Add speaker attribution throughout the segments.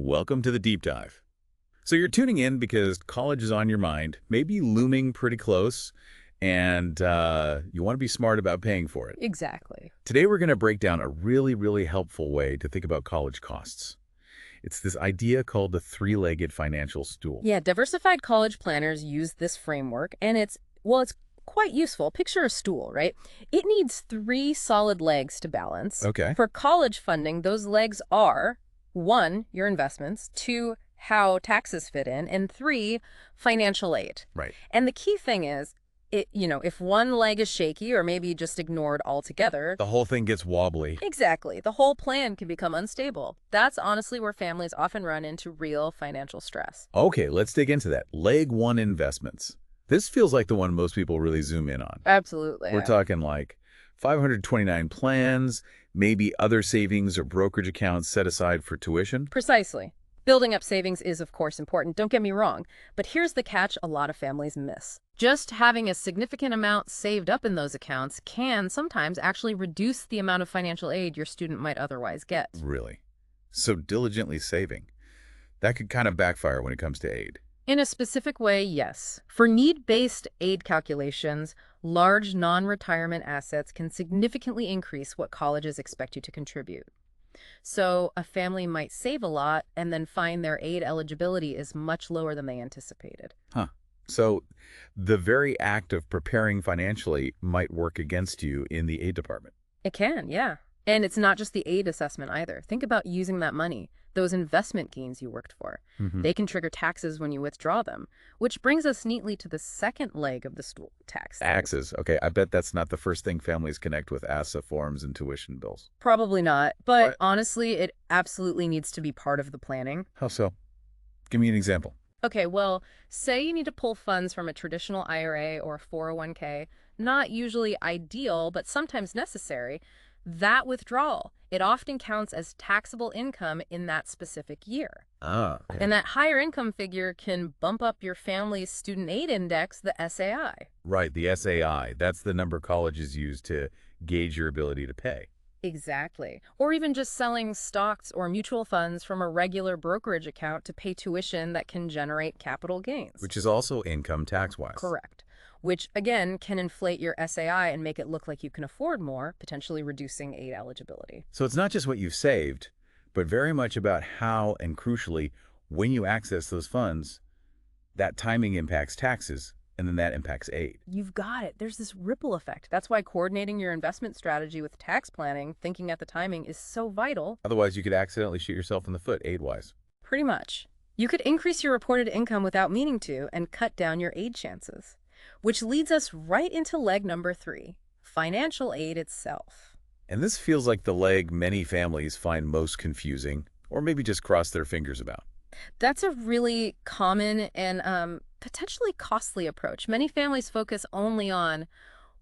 Speaker 1: Welcome to the deep dive. So you're tuning in because college is on your mind, maybe looming pretty close, and you want to be smart about paying for it.
Speaker 2: Exactly.
Speaker 1: Today we're going to break down a really helpful way to think about college costs. It's this idea called the three-legged financial stool.
Speaker 2: Yeah, diversified college planners use this framework, and it's quite useful. Picture a stool, right? It needs three solid legs to balance.
Speaker 1: Okay.
Speaker 2: For college funding, those legs are, one, your investments, two, how taxes fit in, and three, financial aid.
Speaker 1: Right.
Speaker 2: And the key thing is, if one leg is shaky or maybe just ignored altogether,
Speaker 1: The whole thing gets wobbly.
Speaker 2: exactly, the whole plan can become unstable. That's honestly where families often run into real financial stress.
Speaker 1: Okay, let's dig into that. Leg one investments. This feels like the one most people really zoom in on.
Speaker 2: Absolutely.
Speaker 1: We're talking like 529 plans, maybe other savings or brokerage accounts set aside for tuition.
Speaker 2: Precisely. Building up savings is, of course, important, don't get me wrong, but here's the catch a lot of families miss. Just having a significant amount saved up in those accounts can sometimes actually reduce the amount of financial aid your student might otherwise get.
Speaker 1: Really? So diligently saving. That could kind of backfire when it comes to aid.
Speaker 2: In a specific way, yes. For need-based aid calculations, large non-retirement assets can significantly increase what colleges expect you to contribute. So a family might save a lot and then find their aid eligibility is much lower than they anticipated.
Speaker 1: Huh. So the very act of preparing financially might work against you in the aid department.
Speaker 2: It can, yeah. And it's not just the aid assessment either. Think about using that money, those investment gains you worked for. They can trigger taxes when you withdraw them, which brings us neatly to the second leg of the stool, tax.
Speaker 1: Taxes. Okay, I bet that's not the first thing families connect with ASSA forms and tuition bills.
Speaker 2: Probably not, but
Speaker 1: What?
Speaker 2: honestly, it absolutely needs to be part of the planning.
Speaker 1: How so? Give me an example.
Speaker 2: Okay, well, say you need to pull funds from a traditional IRA or a 401k, not usually ideal, but sometimes necessary. That withdrawal, it often counts as taxable income in that specific year.
Speaker 1: Ah, okay.
Speaker 2: And that higher income figure can bump up your family's student aid index, the SAI.
Speaker 1: Right, the SAI. That's the number colleges use to gauge your ability to pay.
Speaker 2: Exactly. Or even just selling stocks or mutual funds from a regular brokerage account to pay tuition that can generate capital gains.
Speaker 1: Which is also income tax-wise.
Speaker 2: Correct. Which, again, can inflate your SAI and make it look like you can afford more, potentially reducing aid eligibility.
Speaker 1: So it's not just what you've saved, but very much about how and crucially, when you access those funds, that timing impacts taxes, and then that impacts aid.
Speaker 2: You've got it. There's this ripple effect. That's why coordinating your investment strategy with tax planning, thinking at the timing, is so vital.
Speaker 1: Otherwise, you could accidentally shoot yourself in the foot aid-wise.
Speaker 2: Pretty much. You could increase your reported income without meaning to and cut down your aid chances. Which leads us right into leg number 3, financial aid itself.
Speaker 1: And this feels like the leg many families find most confusing, or maybe just cross their fingers about.
Speaker 2: That's a really common and potentially costly approach. Many families focus only on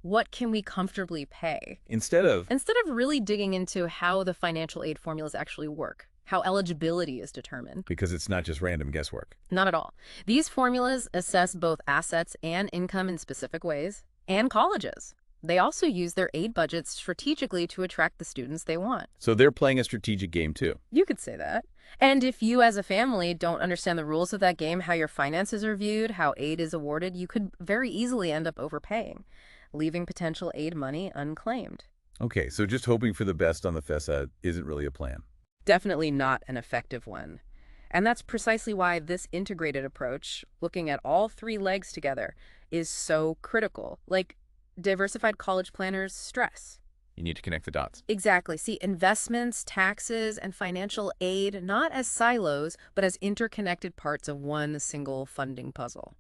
Speaker 2: what can we comfortably pay,
Speaker 1: Instead of,
Speaker 2: instead of really digging into how the financial aid formulas actually work, how eligibility is determined.
Speaker 1: because it's not just random guesswork.
Speaker 2: Not at all. These formulas assess both assets and income in specific ways, and colleges. They also use their aid budgets strategically to attract the students they want.
Speaker 1: So they're playing a strategic game too.
Speaker 2: You could say that. And if you as a family don't understand the rules of that game, how your finances are viewed, how aid is awarded, you could very easily end up overpaying, leaving potential aid money unclaimed.
Speaker 1: Okay, so just hoping for the best on the FESA isn't really a plan.
Speaker 2: Definitely not an effective one. And that's precisely why this integrated approach, looking at all three legs together, is so critical. Like diversified college planners stress.
Speaker 1: You need to connect the dots.
Speaker 2: Exactly. See investments, taxes, and financial aid not as silos, but as interconnected parts of one single funding puzzle.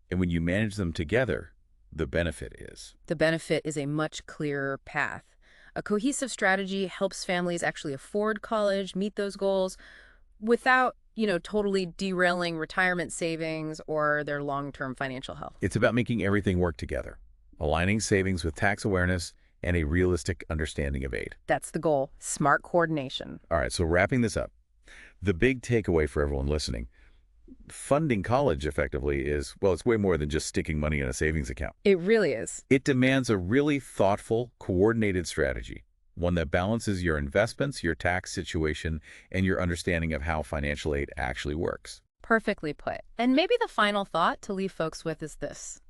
Speaker 1: And when you manage them together, the benefit is.
Speaker 2: The benefit is a much clearer path. A cohesive strategy helps families actually afford college, meet those goals, without, totally derailing retirement savings or their long-term financial health.
Speaker 1: It's about making everything work together, aligning savings with tax awareness and a realistic understanding of aid.
Speaker 2: That's the goal. Smart coordination.
Speaker 1: All right, so wrapping this up, the big takeaway for everyone listening, funding college effectively is, well, it's way more than just sticking money in a savings account.
Speaker 2: It really is.
Speaker 1: It demands a really thoughtful, coordinated strategy. one that balances your investments, your tax situation, and your understanding of how financial aid actually works.
Speaker 2: Perfectly put. And maybe the final thought to leave folks with is this.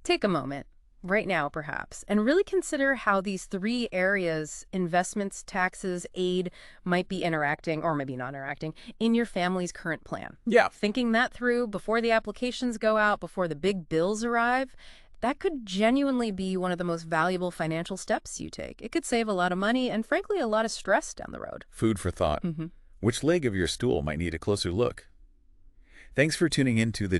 Speaker 2: Take a moment, right now perhaps, and really consider how these three areas, investments, taxes, aid, might be interacting, or maybe not interacting, in your family's current plan.
Speaker 1: Yeah.
Speaker 2: Thinking that through before the applications go out, before the big bills arrive, that could genuinely be one of the most valuable financial steps you take. It could save a lot of money and, frankly, a lot of stress down the road.
Speaker 1: Food for thought.
Speaker 2: Hmm.
Speaker 1: Which leg of your stool might need a closer look? Thanks for tuning in to the